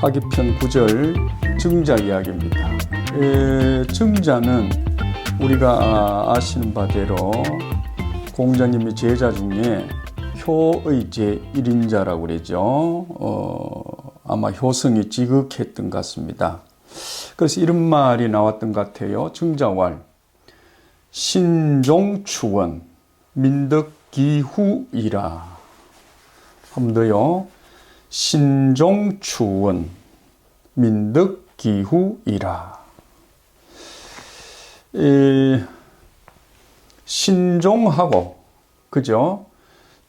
하기편 9절 증자 이야기입니다. 증자는 우리가 아시는 바대로 공자님의 제자 중에 효의 제1인자라고 그러죠. 아마 효성이 지극했던 것 같습니다. 그래서 이런 말이 나왔던 것 같아요. 증자왈 신종추원 민덕기후이라. 한 번 더요. 신종추원 민덕기후이라. 신종하고 그죠?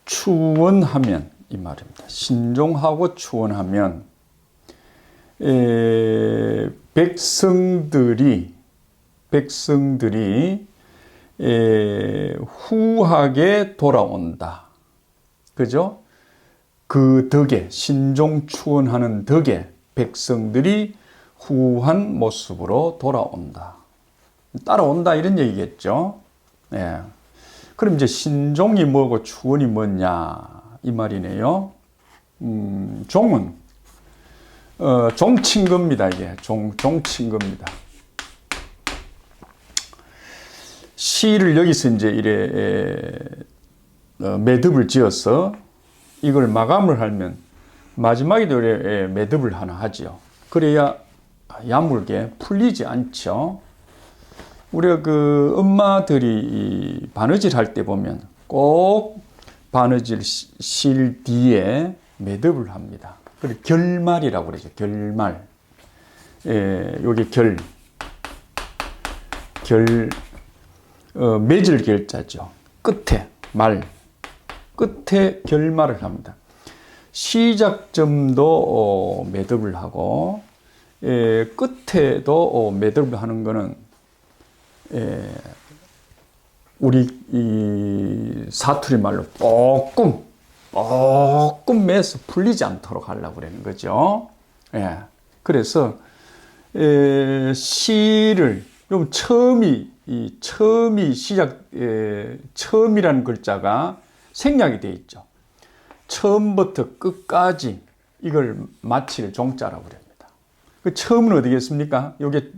추원하면 이 말입니다. 신종하고 추원하면 백성들이 후하게 돌아온다. 그죠? 그 덕에 신종추원하는 덕에 백성들이 후한 모습으로 돌아온다. 따라온다 이런 얘기겠죠. 예. 그럼 이제 신종이 뭐고 추원이 뭐냐 이 말이네요. 종은 종친 겁니다. 이게 종친 겁니다. 시를 여기서 이제 이래 매듭을 지어서 이걸 마감을 하면 마지막에도 이래 매듭을 하나 하지요. 그래야 야물게 풀리지 않죠. 우리가 그 엄마들이 바느질 할 때 보면 꼭 바느질 실 뒤에 매듭을 합니다. 그리고 결말이라고 그러죠. 결말. 요게 매질 결자죠. 끝에 결말을 합니다. 시작점도 매듭을 하고 끝에도 매듭을 하는 거는 우리 이 사투리 말로 뽀끔 매서 풀리지 않도록 하려고 그러는 거죠. 예. 그래서 시를 좀 처음이 처음이라는 글자가 생략이 되어 있죠. 처음부터 끝까지 이걸 마칠 종자라고 그럽니다. 그 처음은 어디겠습니까? 요게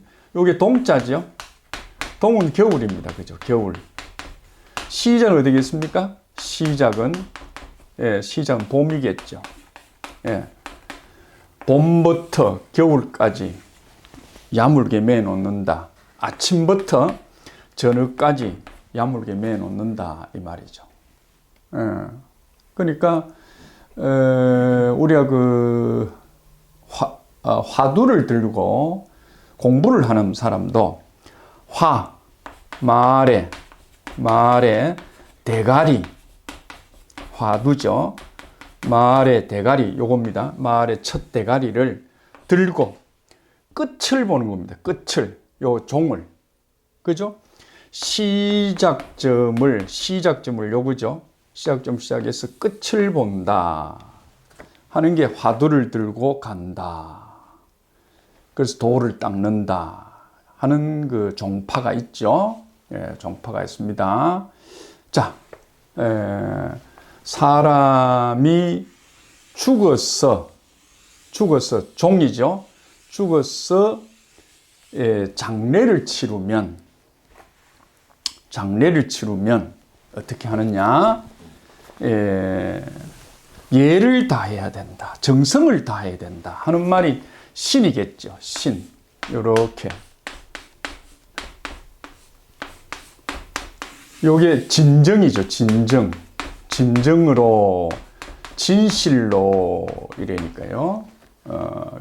동자죠. 동은 겨울입니다. 그죠? 겨울. 시작은 어디겠습니까? 시작은 봄이겠죠. 예. 봄부터 겨울까지 야물게 매놓는다. 아침부터 저녁까지 야물게 매놓는다. 이 말이죠. 예. 그러니까, 우리가 그 화두를 들고 공부를 하는 사람도 말에 대가리, 화두죠. 말의 대가리, 요겁니다. 말의 첫 대가리를 들고 끝을 보는 겁니다. 끝을, 요 종을. 그죠? 시작점을 요거죠. 시작점 시작해서 끝을 본다 하는 게 화두를 들고 간다. 그래서 도를 닦는다 하는 그 종파가 있죠. 예, 종파가 있습니다. 자, 사람이 죽어서 종이죠. 죽어서 장례를 치르면 어떻게 하느냐? 예를 다해야 된다. 정성을 다해야 된다 하는 말이 신이겠죠. 신. 요렇게. 요게 진정이죠. 진정으로, 진실로 이래니까요.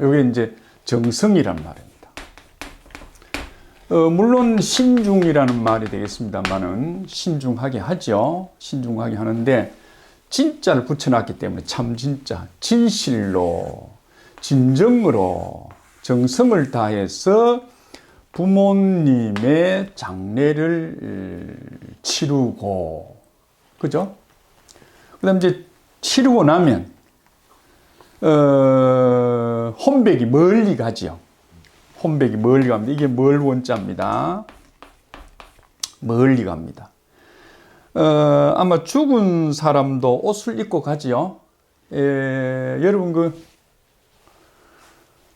요게 이제 정성이란 말입니다. 물론 신중이라는 말이 되겠습니다만은 신중하게 하죠. 신중하게 하는데 진짜를 붙여놨기 때문에 참 진짜, 진실로, 진정으로, 정성을 다해서 부모님의 장례를 치르고, 그죠? 그 다음 이제 치르고 나면, 혼백이 멀리 가지요. 혼백이 멀리 갑니다. 이게 멀 원자입니다. 멀리 갑니다. 아마 죽은 사람도 옷을 입고 가지요. 여러분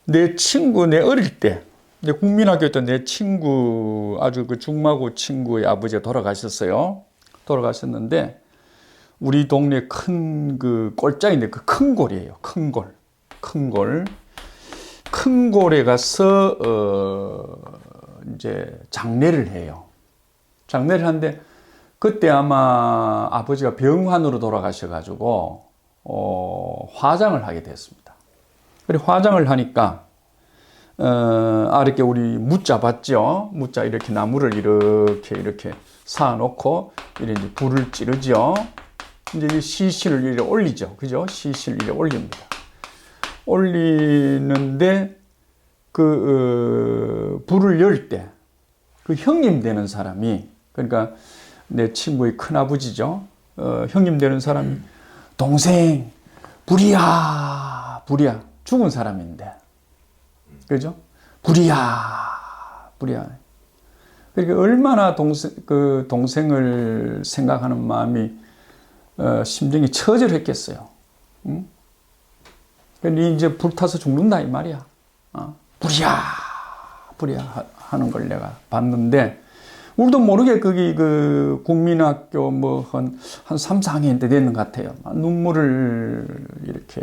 내 친구, 내 어릴 때, 이제 국민학교 때 내 친구, 아주 그 중마고 친구의 아버지가 돌아가셨어요. 돌아가셨는데, 우리 동네 큰 그 꼴짝인데 그 큰 골이에요. 큰 골. 큰 골. 큰 골에 가서, 이제 장례를 해요. 장례를 하는데, 그때 아마 아버지가 병환으로 돌아가셔가지고, 화장을 하게 됐습니다. 그리고 화장을 하니까, 이렇게 우리 무자 봤죠? 무자 이렇게 나무를 이렇게 쌓아놓고, 이제 불을 찌르죠? 이제 시신을 이렇게 올리죠. 그죠? 시신을 이렇게 올립니다. 올리는데, 불을 열 때, 그 형님 되는 사람이, 그러니까 내 친구의 큰아버지죠? 형님 되는 사람이, 동생, 불이야. 죽은 사람인데. 그죠? 불이야. 그러니까 얼마나 동생을 생각하는 마음이, 심정이 처절했겠어요. 응? 그러니까 이제 불타서 죽는다, 이 말이야. 불이야. 하는 걸 내가 봤는데, 우리도 모르게 거기 그 국민학교 한 3, 4학년 때 됐는 것 같아요. 눈물을 이렇게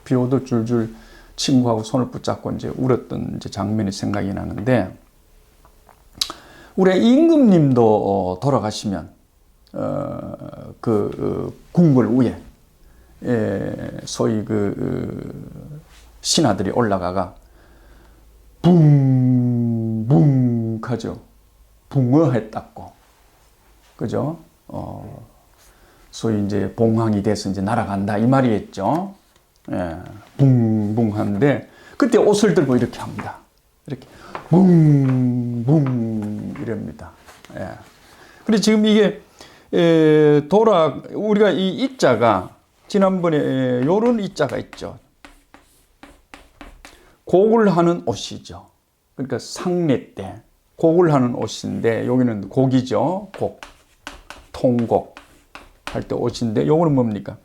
비 오듯 줄줄 친구하고 손을 붙잡고 이제 울었던 이제 장면이 생각이 나는데, 우리 임금님도 돌아가시면, 궁궐 위에, 소위 신하들이 올라가가 붕붕 하죠. 붕어했다고. 그죠? 소위 이제 봉황이 돼서 이제 날아간다. 이 말이겠죠? 예, 붕붕한데, 그때 옷을 들고 이렇게 합니다. 이렇게, 붕붕, 이럽니다. 예. 그래서 지금 이게, 우리가 이 이자가, 지난번에 요런 이자가 있죠. 곡을 하는 옷이죠. 그러니까 상례 때 곡을 하는 옷인데, 여기는 곡이죠. 곡, 통곡 할 때 옷인데, 요거는 뭡니까?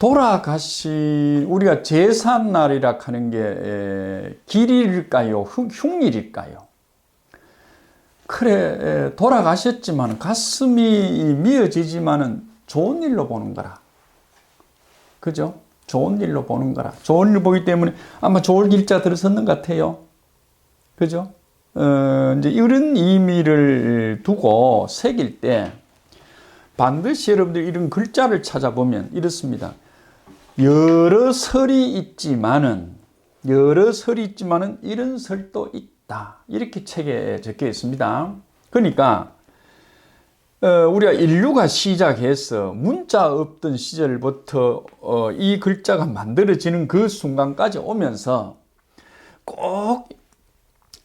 우리가 제삿날이라 하는 게 길일일까요? 흉일일까요? 그래, 돌아가셨지만 가슴이 미어지지만은 좋은 일로 보는 거라. 그죠? 좋은 일로 보는 거라. 좋은 일 보기 때문에 아마 좋을 길자 들어섰는 것 같아요. 그죠? 이제 이런 의미를 두고 새길 때 반드시 여러분들 이런 글자를 찾아보면 이렇습니다. 여러 설이 있지만은 이런 설도 있다. 이렇게 책에 적혀 있습니다. 그러니까 우리가 인류가 시작해서 문자 없던 시절부터 이 글자가 만들어지는 그 순간까지 오면서 꼭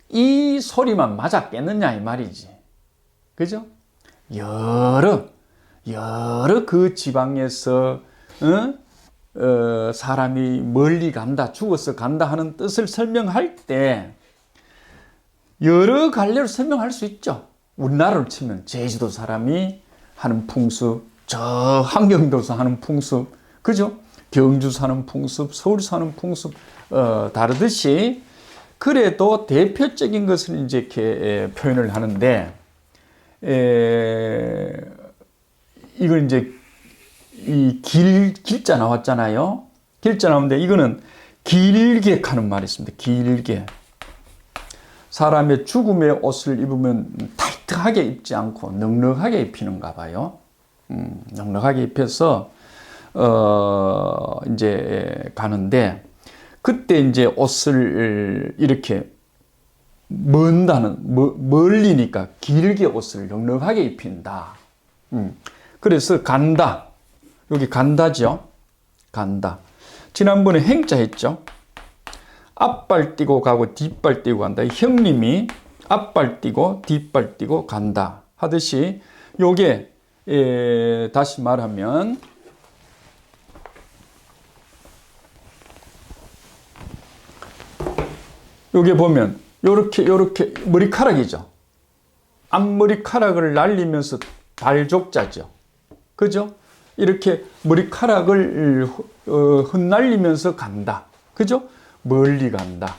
이 소리만 맞았겠느냐 이 말이지. 그죠? 여러 그 지방에서 사람이 멀리 간다, 죽어서 간다 하는 뜻을 설명할 때 여러 갈래로 설명할 수 있죠. 우리나라로 치면 제주도 사람이 하는 풍습, 저 함경도에서 하는 풍습, 그죠? 경주 사는 풍습, 서울 사는 풍습 다르듯이, 그래도 대표적인 것을 이제 이렇게 표현을 하는데, 이걸 이제 이 길자 나왔잖아요. 길자 나오는데 이거는 길게 하는 말이 있습니다. 길게. 사람의 죽음의 옷을 입으면 타이트하게 입지 않고 넉넉하게 입히는가 봐요. 넉넉하게 입혀서 이제 가는데, 그때 이제 옷을 이렇게 멀리니까 길게 옷을 넉넉하게 입힌다. 그래서 간다. 여기 간다죠. 간다. 지난번에 행자 했죠. 앞발 띄고 가고 뒷발 띄고 간다. 형님이 앞발 띄고 뒷발 띄고 간다 하듯이, 요게 다시 말하면 요게 보면 요렇게 머리카락이죠. 앞머리카락을 날리면서 달족자죠. 그죠? 이렇게 머리카락을 흩날리면서 간다. 그죠? 멀리 간다.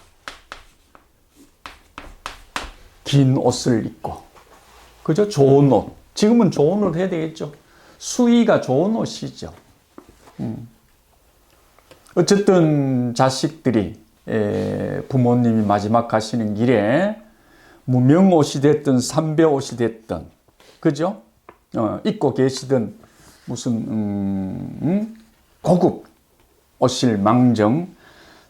긴 옷을 입고. 그죠? 좋은 옷. 지금은 좋은 옷 해야 되겠죠. 수위가 좋은 옷이죠. 어쨌든 자식들이 부모님이 마지막 가시는 길에 무명옷이 됐든 삼배옷이 됐든 그죠? 입고 계시던 무슨 고급 옷을 망정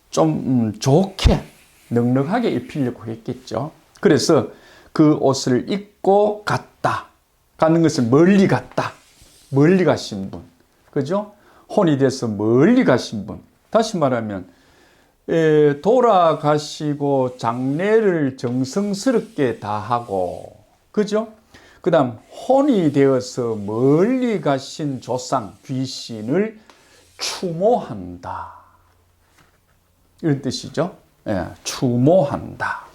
좀 좋게 넉넉하게 입히려고 했겠죠. 그래서 그 옷을 입고 갔다. 가는 것은 멀리 갔다. 멀리 가신 분. 그죠? 혼이 돼서 멀리 가신 분. 다시 말하면 돌아가시고 장례를 정성스럽게 다 하고 그죠? 그 다음 혼이 되어서 멀리 가신 조상, 귀신을 추모한다. 이런 뜻이죠. 추모한다.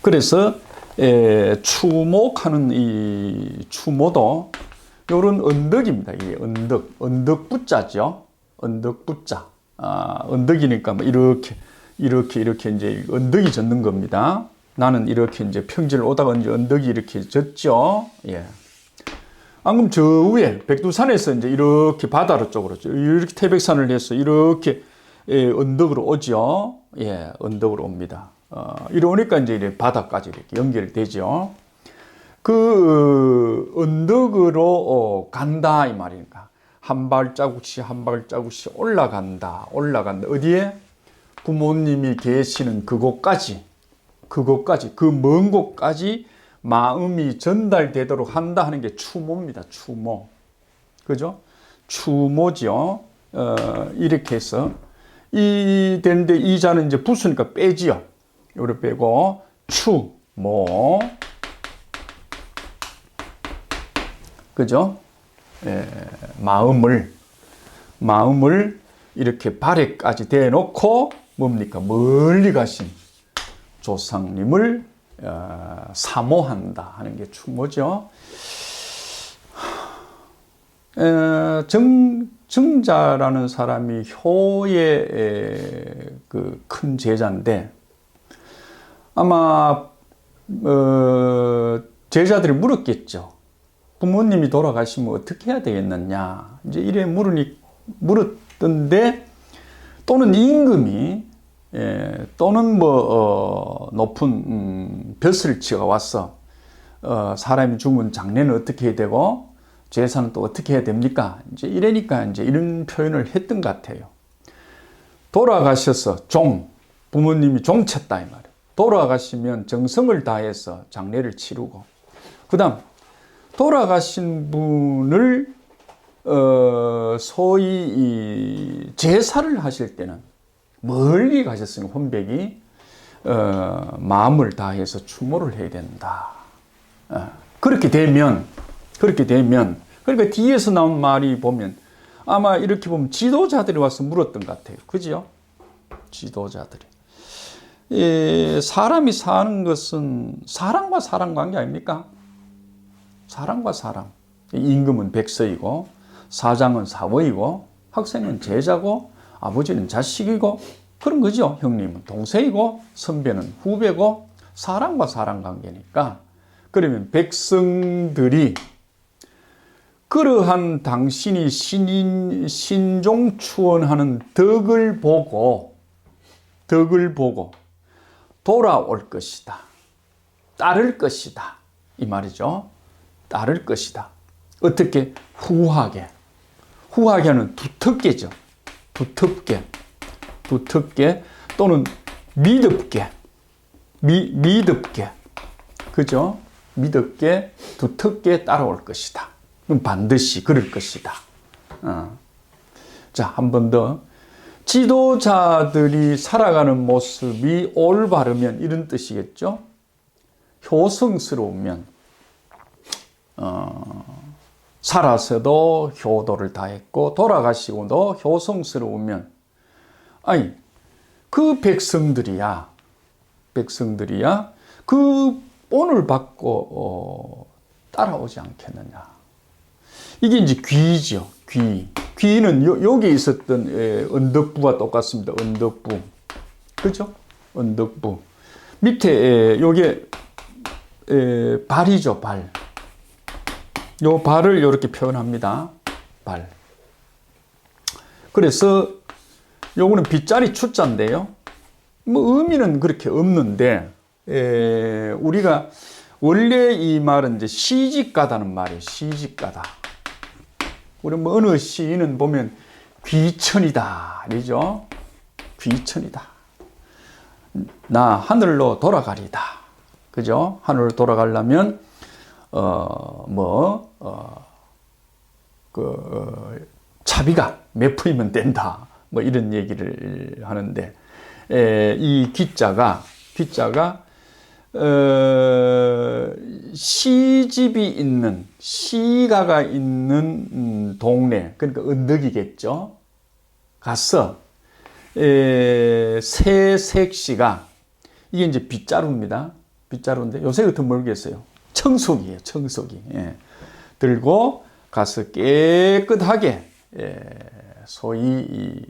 그래서 추목하는 이 추모도 요런 언덕입니다. 이게 언덕 부자죠. 언덕 부자. 언덕이니까 뭐 이렇게 이제 언덕이 젖는 겁니다. 나는 이렇게 이제 평지를 오다가 이제 언덕이 이렇게 젖죠. 예. 안 그럼 저 위에 백두산에서 이제 이렇게 바다로 쪽으로 이렇게 태백산을 해서 이렇게 언덕으로 오죠. 예, 언덕으로 옵니다. 이러니까 이제 바다까지 이렇게 연결되죠. 그 언덕으로 간다 이 말이니까 한 발자국씩 한 발자국씩 올라간다. 어디에? 부모님이 계시는 그곳까지 그 먼 곳까지 마음이 전달되도록 한다 하는 게 추모입니다. 추모. 그죠? 추모죠. 이렇게 해서 되는데 이 자는 이제 부수니까 빼지요. 요를 빼고 추모. 그죠? 마음을 이렇게 발에까지 대놓고 뭡니까? 멀리 가신 조상님을 사모한다 하는 게 추모죠. 정자라는 사람이 효의 그 큰 제자인데 아마 제자들이 물었겠죠. 부모님이 돌아가시면 어떻게 해야 되겠느냐. 이제 이래 물었던데 또는 임금이 또는 높은 벼슬치가 와서 사람이 죽으면 장례는 어떻게 해야 되고 제사는 또 어떻게 해야 됩니까? 이제 이러니까 이제 이런 표현을 했던 것 같아요. 돌아가셔서 부모님이 종쳤다 이 말이에요. 돌아가시면 정성을 다해서 장례를 치르고 그다음 돌아가신 분을 소위 제사를 하실 때는 멀리 가셨으니 혼백이 마음을 다해서 추모를 해야 된다. 그렇게 되면 그러니까 뒤에서 나온 말이 보면 아마 이렇게 보면 지도자들이 와서 물었던 것 같아요. 그죠? 지도자들이. 사람이 사는 것은 사람과 사람 관계 아닙니까? 사람과 사람. 임금은 백서이고 사장은 사원이고 학생은 제자고 아버지는 자식이고 그런 거죠. 형님은 동생이고 선배는 후배고 사람과 사람 관계니까 그러면 백성들이 그러한 당신이 신종추원하는 덕을 보고 돌아올 것이다. 따를 것이다. 이 말이죠. 따를 것이다. 어떻게? 후하게. 후하게는 두텁게죠. 두텁게 또는 미덥게. 미덥게. 그죠? 미덥게 두텁게 따라올 것이다. 그럼 반드시 그럴 것이다. 자, 한 번 더. 지도자들이 살아가는 모습이 올바르면 이런 뜻이겠죠? 효성스러우면 살아서도 효도를 다했고 돌아가시고도 효성스러우면 그 백성들이야 그 본을 받고 따라오지 않겠느냐. 이게 이제 귀죠. 귀. 귀는 여기 있었던 언덕부와 똑같습니다. 언덕부. 그죠? 언덕부. 밑에 요게 발이죠, 발. 요 발을 이렇게 표현합니다. 발. 그래서 요거는 빗자리 추자인데요. 뭐 의미는 그렇게 없는데 우리가 원래 이 말은 이제 시집가다는 말이에요. 시집가다. 우리 뭐 어느 시인은 보면 귀천이다 이죠. 귀천이다. 나 하늘로 돌아가리다. 그죠? 하늘로 돌아가려면 차비가 몇 푼이면 된다. 뭐 이런 얘기를 하는데 이 귀자가 시집이 있는 시가가 있는 동네, 그러니까 언덕이겠죠. 가서 새색시가 이게 이제 빗자루입니다. 빗자루인데 요새 같은 모르겠어요. 청소기예요. 청소기. 들고 가서 깨끗하게 소위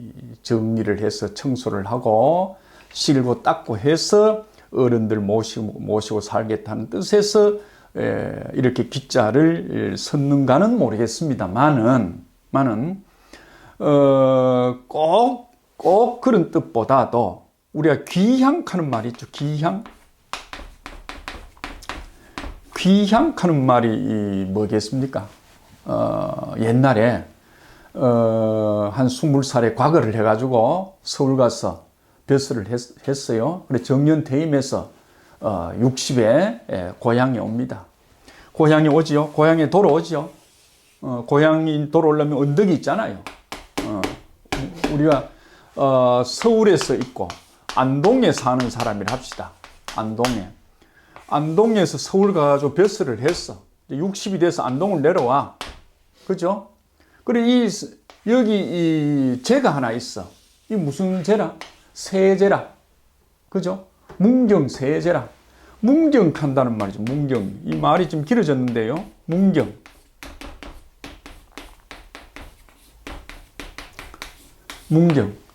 정리를 해서 청소를 하고 실고 닦고 해서 어른들 모시고 살겠다는 뜻에서 이렇게 귀자를 섰는가는 모르겠습니다만은 꼭 그런 뜻보다도 우리가 귀향하는 말이 있죠. 귀향하는 말이 뭐겠습니까? 옛날에 한 20살에 과거를 해가지고 서울 가서 벼슬을 했어요. 그래 정년 퇴임해서 60에 고향에 옵니다. 고향에 오지요. 고향에 돌아오지요. 고향이 돌아오려면 언덕이 있잖아요. 우리가 서울에서 있고 안동에 사는 사람이라 합시다. 안동에서 서울 가가지고 벼슬을 했어. 60이 돼서 안동을 내려와. 그죠? 그리고 여기 이 제가 하나 있어. 이 무슨 제라? 세제라. 그죠? 문경 세제라. 문경 탄다는 말이죠. 문경. 이 말이 좀 길어졌는데요. 문경.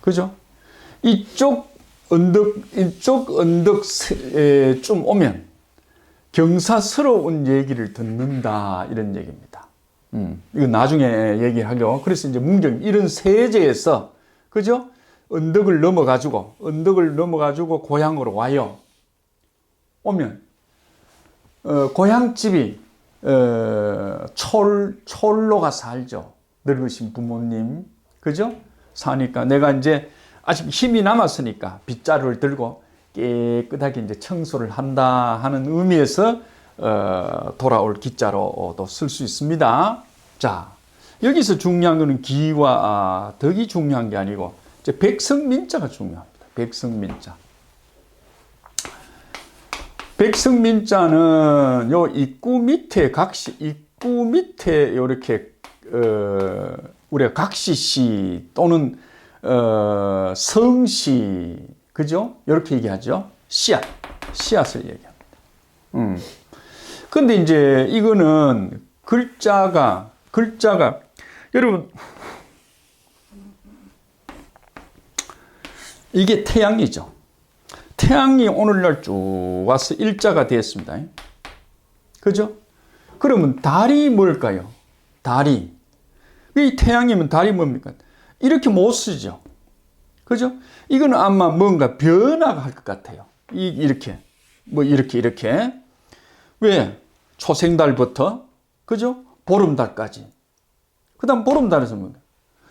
그죠? 이쪽 언덕쯤 오면 경사스러운 얘기를 듣는다. 이런 얘기입니다. 이거 나중에 얘기하려. 그래서 이제 문경, 이런 세제에서, 그죠? 언덕을 넘어가지고 고향으로 와요. 오면, 고향집이, 촐로가 살죠. 늙으신 부모님. 그죠? 사니까 내가 이제 아직 힘이 남았으니까 빗자루를 들고 깨끗하게 이제 청소를 한다 하는 의미에서 돌아올 기자로도 쓸 수 있습니다. 자, 여기서 중요한 것은 기와 덕이 중요한 게 아니고 이제 백성민자가 중요합니다. 백성민자는 요 입구 밑에 요렇게 우리가 각시시 또는 성시, 그죠? 이렇게 얘기하죠. 씨앗을 얘기합니다. 근데 이제 이거는 글자가 여러분, 이게 태양이죠. 태양이 오늘날 쭉 와서 일자가 되었습니다. 그죠? 그러면 달이 뭘까요? 달이. 이 태양이면 달이 뭡니까? 이렇게 못 쓰죠. 그죠? 이거는 아마 뭔가 변화가 할 것 같아요. 이렇게. 왜? 초생달부터, 그죠? 보름달까지. 그 다음 보름달에서 뭔가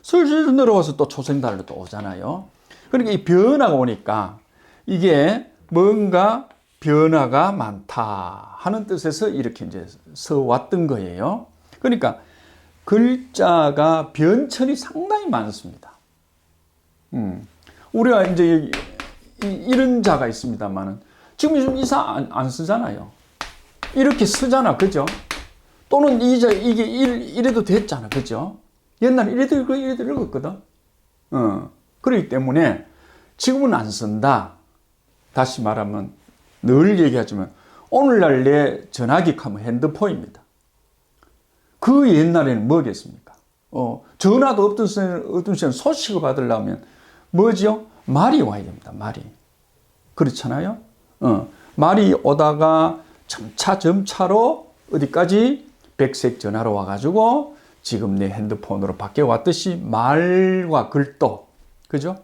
슬슬 내려와서 또 초생달로 또 오잖아요. 그러니까 이 변화가 오니까 이게 뭔가 변화가 많다 하는 뜻에서 이렇게 이제 써왔던 거예요. 그러니까 글자가 변천이 상당히 많습니다. 우리가 이제 이런 자가 있습니다만은 지금 좀 이사 안 쓰잖아요. 이렇게 쓰잖아, 그죠? 또는 이게 이래도 됐잖아, 그죠? 옛날에 이래도 읽었거든. 그렇기 때문에 지금은 안 쓴다. 다시 말하면 늘 얘기하지만 오늘날 내 전화기 하면 핸드폰입니다. 그 옛날에는 뭐겠습니까? 전화도 어떤 시간 소식을 받으려면 뭐죠? 말이 와야 됩니다. 말이. 그렇잖아요. 말이 오다가 점차로 어디까지? 백색 전화로 와가지고 지금 내 핸드폰으로 바뀌어왔듯이 말과 글도, 그죠?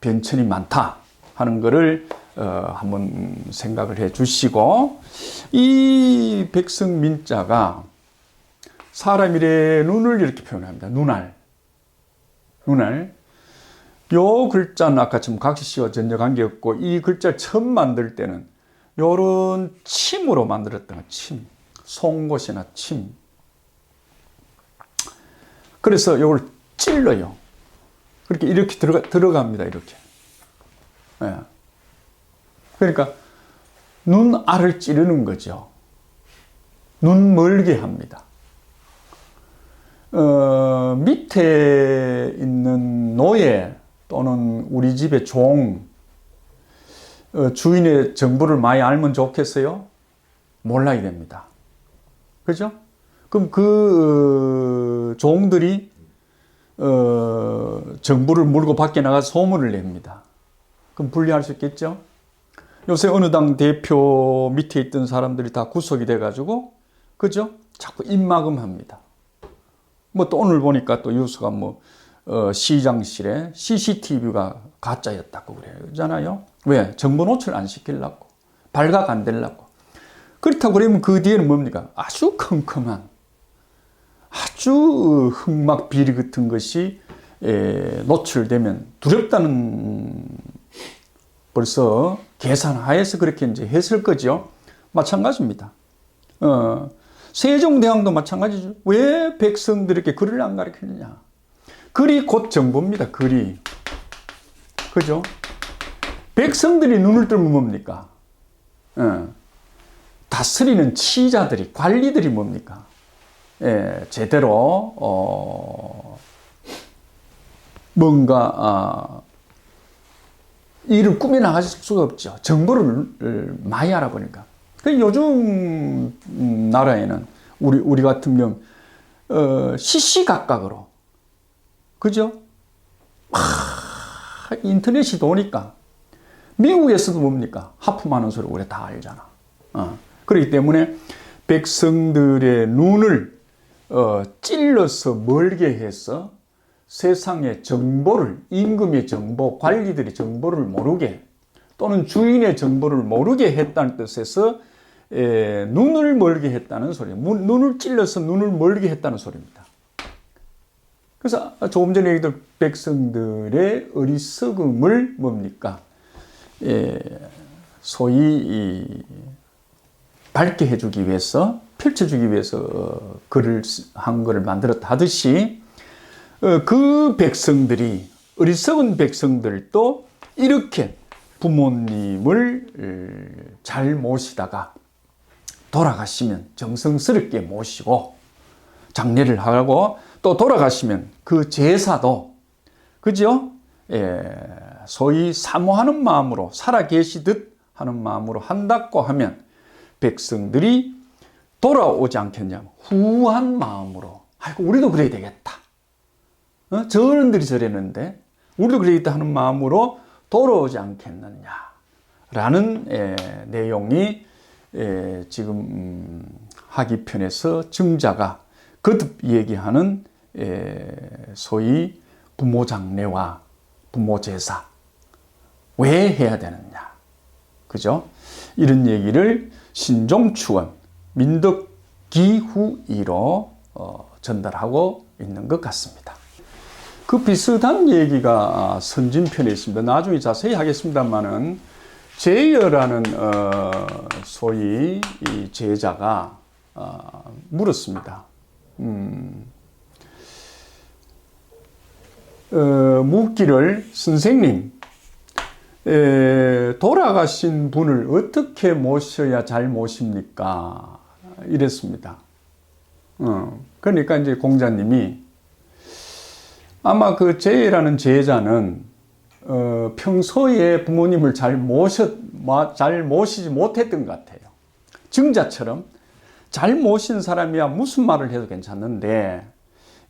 변천이 많다 하는 거를 한번 생각을 해 주시고, 이 백성민자가 사람 일의 눈을 이렇게 표현합니다. 눈알. 요 글자는 아까처럼 각시씨와 전혀 관계없고, 이 글자를 처음 만들 때는 요런 침으로 만들었던 거, 침. 송곳이나 침. 그래서 요걸 찔러요. 그렇게 이렇게 들어갑니다. 이렇게. 예. 그러니까 눈알을 찌르는 거죠. 눈 멀게 합니다. 밑에 있는 노예 또는 우리 집의 종, 주인의 정보를 많이 알면 좋겠어요? 몰라야 됩니다. 그죠? 그럼 그 종들이 정보를 물고 밖에 나가서 소문을 냅니다. 그럼 분리할 수 있겠죠? 요새 어느 당 대표 밑에 있던 사람들이 다 구속이 돼가지고, 그죠? 자꾸 입막음합니다. 뭐 또 오늘 보니까 또 뉴스가 시장실에 CCTV가 가짜였다고 그러잖아요. 왜? 정보 노출 안 시키려고. 발각 안 되려고. 그렇다고 그러면 그 뒤에는 뭡니까? 아주 컴컴한, 아주 흑막 비리 같은 것이 노출되면 두렵다는 벌써 계산하에서 그렇게 이제 했을 거죠. 마찬가지입니다. 세종대왕도 마찬가지죠. 왜 백성들에게 글을 안 가르치느냐? 글이 곧 정보입니다. 글이. 그죠? 백성들이 눈을 뜨면 뭡니까? 다스리는 치자들이, 관리들이 뭡니까? 제대로 뭔가 일을 꾸며나갈 수가 없죠. 정보를 많이 알아보니까. 요즘 나라에는 우리 같은 경우 시시각각으로, 그죠? 인터넷이 도니까 미국에서도 뭡니까? 하품하는 소리 우리 다 알잖아. 그렇기 때문에 백성들의 눈을 찔러서 멀게 해서 세상의 정보를, 임금의 정보, 관리들의 정보를 모르게, 또는 주인의 정보를 모르게 했다는 뜻에서 눈을 멀게 했다는 소리예요. 눈을 찔러서 눈을 멀게 했다는 소리입니다. 그래서 조금 전에 얘기했던 백성들의 어리석음을 뭡니까? 소위 밝게 해주기 위해서, 펼쳐주기 위해서 글을 한 거를 만들었다 하듯이, 그 백성들이, 어리석은 백성들도 이렇게 부모님을 잘 모시다가 돌아가시면 정성스럽게 모시고 장례를 하고, 또 돌아가시면 그 제사도, 그죠? 소위 사모하는 마음으로, 살아 계시듯 하는 마음으로 한다고 하면 백성들이 돌아오지 않겠냐? 후한 마음으로, 아이고, 우리도 그래야 되겠다. 저런들이 저랬는데 우리도 그래야겠다 하는 마음으로 돌아오지 않겠느냐라는 내용이 지금 하기편에서 증자가 거듭 얘기하는 소위 부모 장례와 부모 제사 왜 해야 되느냐, 그죠? 이런 얘기를 신종추원 민덕기후이로 전달하고 있는 것 같습니다. 그 비슷한 얘기가 선진편에 있습니다. 나중에 자세히 하겠습니다만은, 제여라는 소위 이 제자가 물었습니다. 묻기를, 선생님, 돌아가신 분을 어떻게 모셔야 잘 모십니까? 이랬습니다. 그러니까 이제 공자님이, 아마 그 제라는 제자는 평소에 부모님을 잘 모시지 못했던 것 같아요. 증자처럼 잘 모신 사람이야 무슨 말을 해도 괜찮는데,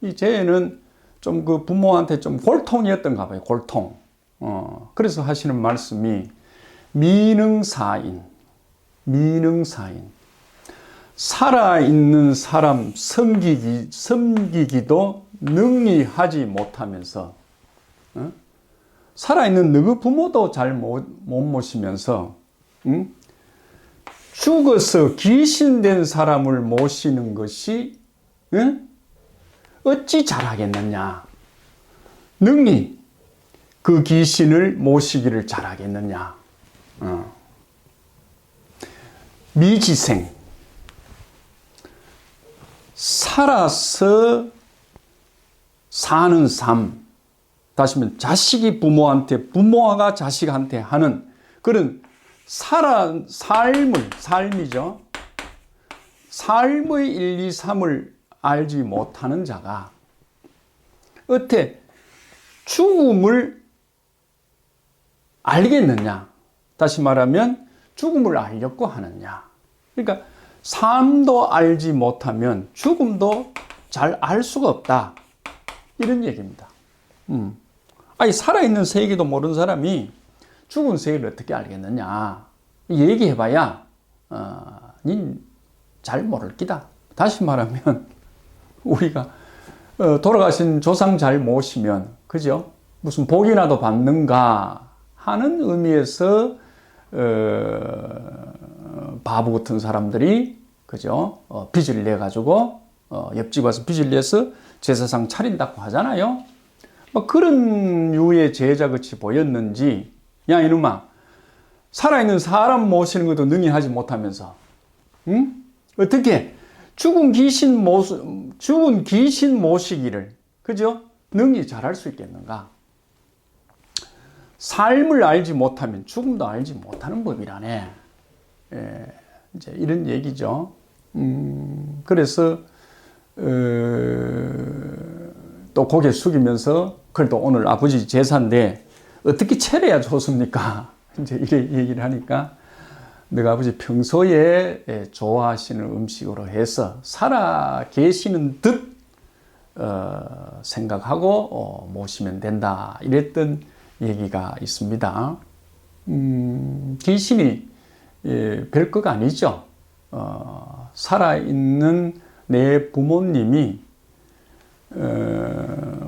이 쟤는 좀 그 부모한테 좀 골통이었던가 봐요. 골통. 그래서 하시는 말씀이 미능사인. 살아있는 사람 섬기기도 능히 하지 못하면서, 살아있는 너희 부모도 잘 못 모시면서, 죽어서 귀신된 사람을 모시는 것이, 어찌 잘하겠느냐? 능히 그 귀신을 모시기를 잘하겠느냐? 미지생. 살아서 사는 삶. 다시 말하면 자식이 부모한테, 부모가 자식한테 하는 그런 삶이죠. 삶의 1, 2, 3을 알지 못하는 자가 어떻게 죽음을 알겠느냐? 다시 말하면 죽음을 알려고 하느냐? 그러니까 삶도 알지 못하면 죽음도 잘 알 수가 없다. 이런 얘기입니다. 아니, 살아있는 세계도 모르는 사람이 죽은 세계를 어떻게 알겠느냐? 얘기해봐야, 닌 잘 모를 기다. 다시 말하면, 우리가, 돌아가신 조상 잘 모시면, 그죠? 무슨 복이라도 받는가 하는 의미에서, 바보 같은 사람들이, 그죠? 빚을 내가지고, 옆집 와서 빚을 내서 제사상 차린다고 하잖아요. 뭐 그런 유의 제자같이 보였는지, 야, 이놈아, 살아있는 사람 모시는 것도 능히 하지 못하면서, 어떻게 죽은 귀신 모시기를, 그죠? 능히 잘할 수 있겠는가? 삶을 알지 못하면 죽음도 알지 못하는 법이라네. 이제 이런 얘기죠. 그래서, 또 고개 숙이면서, 그래도 오늘 아버지 제사인데, 어떻게 차려야 좋습니까? 이제 이래 얘기를 하니까, 너가 아버지 평소에 좋아하시는 음식으로 해서 살아 계시는 듯 생각하고 모시면 된다. 이랬던 얘기가 있습니다. 귀신이 별거가 아니죠. 살아있는 내 부모님이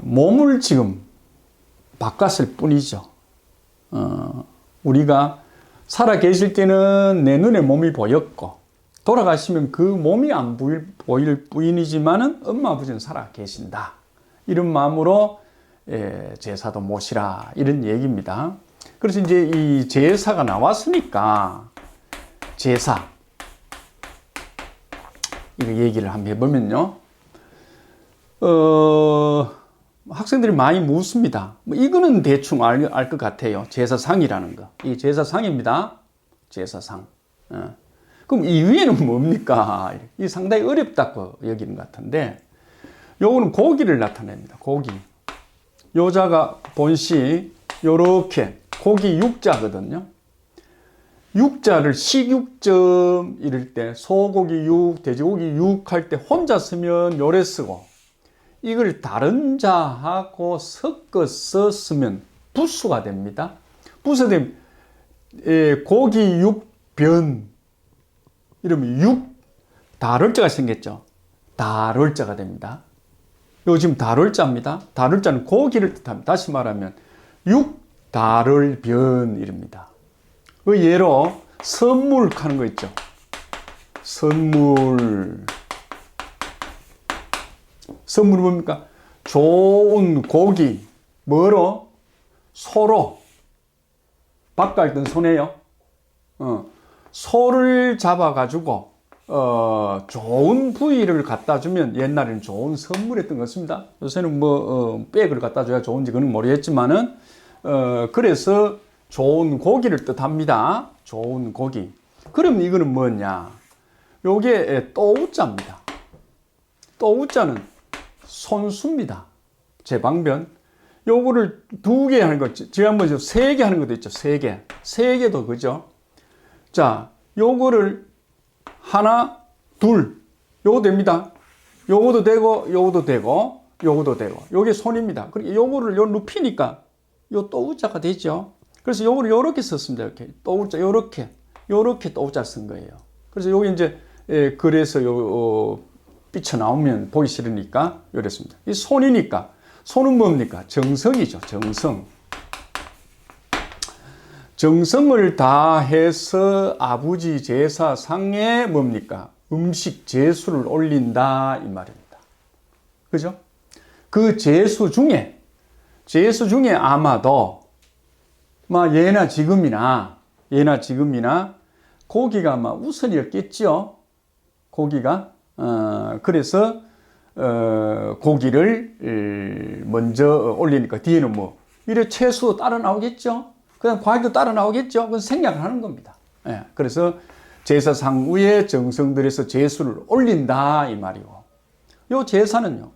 몸을 지금 바꿨을 뿐이죠. 우리가 살아 계실 때는 내 눈에 몸이 보였고, 돌아가시면 그 몸이 안 보일 뿐이지만은 엄마 아버지는 살아 계신다. 이런 마음으로 제사도 모시라. 이런 얘기입니다. 그래서 이제 이 제사가 나왔으니까, 제사. 이거 얘기를 한번 해보면요. 학생들이 많이 묻습니다. 이거는 대충 알 것 같아요. 제사상이라는 거. 이 제사상입니다. 제사상. 그럼 이 위에는 뭡니까? 이 상당히 어렵다고 여기는 것 같은데, 요거는 고기를 나타냅니다. 고기. 요자가 본시, 요렇게 고기 육자거든요. 육자를 식육점 이럴 때, 소고기 육, 돼지고기 육 할 때 혼자 쓰면 요래 쓰고, 이걸 다른 자하고 섞어서 쓰면 부수가 됩니다. 부수되면 고기 육변, 이러면 육 다룰자가 생겼죠. 다룰자가 됩니다. 요 지금 다룰자입니다. 다룰자는 고기를 뜻합니다. 다시 말하면 육다룰변 이랍니다. 그 예로 선물 하는 거 있죠. 선물은 뭡니까? 좋은 고기, 뭐로? 소로. 바깥던 소네요. 소를 잡아가지고, 좋은 부위를 갖다 주면 옛날에는 좋은 선물이었던 것 같습니다. 요새는 백을 갖다 줘야 좋은지 그건 모르겠지만은, 그래서 좋은 고기를 뜻합니다. 좋은 고기. 그럼 이거는 뭐냐? 요게 또우자입니다. 또우자는 손수입니다. 제방변. 요거를 2개 하는 거, 지난번에 3개 하는 것도 있죠. 3개. 3개도 그죠? 자, 요거를 하나, 둘. 요거 됩니다. 요것도 되고, 요것도 되고, 요거도 되고, 요게 손입니다. 그리고 요거를 요 눕히니까 요 또 우자가 되죠. 그래서 요거를 요렇게 썼습니다. 이렇게 또 우자, 요렇게 또 우자 쓴 거예요. 그래서 요게 이제 그래서 요 삐쳐나오면 보기 싫으니까 요랬습니다. 이 손이니까 손은 뭡니까? 정성이죠. 정성을 다해서 아버지 제사상에 뭡니까? 음식 제수를 올린다 이 말입니다. 그죠? 그 제수 중에 아마도 예나 지금이나 고기가 아마 우선이었겠죠. 고기가 그래서 고기를 먼저 올리니까 뒤에는 뭐 이래 채소 따라 나오겠죠. 그다음 과일도 따라 나오겠죠. 그건 생략을 하는 겁니다. 예, 그래서 제사상 위에 정성 들여서 제수를 올린다 이 말이고, 요 제사는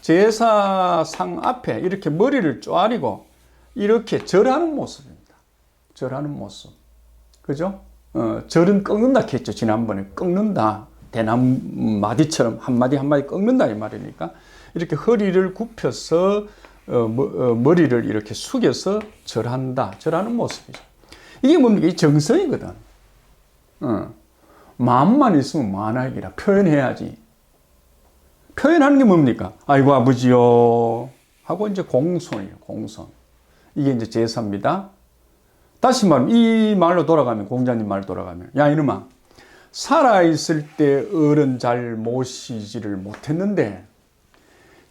제사상 앞에 이렇게 머리를 쪼아리고 이렇게 절하는 모습입니다. 절하는 모습. 그죠? 절은 꺾는다 했죠. 지난번에 꺾는다. 대나무 마디처럼 한마디 한마디 꺾는다 이 말이니까 이렇게 허리를 굽혀서 머리를 이렇게 숙여서 절하는 모습이죠. 이게 뭡니까? 이 정성이거든. 마음만 있으면 만학이라 표현해야지. 표현하는 게 뭡니까? 아이고 아버지요 하고 이제 공손이에요. 공손. 이게 이제 제사입니다. 다시 말하면 이 말로 돌아가면, 공자님 말로 돌아가면, 야 이놈아, 살아있을 때 어른 잘 모시지를 못했는데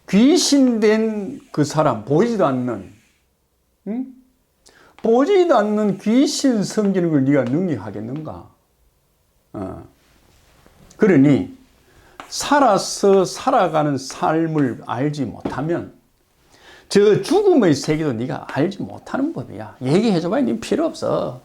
귀신된 그 사람, 보이지도 않는 귀신 섬기는 걸 네가 능력하겠는가? 그러니 살아가는 삶을 알지 못하면 저 죽음의 세계도 네가 알지 못하는 법이야. 얘기해줘봐야 네 필요 없어.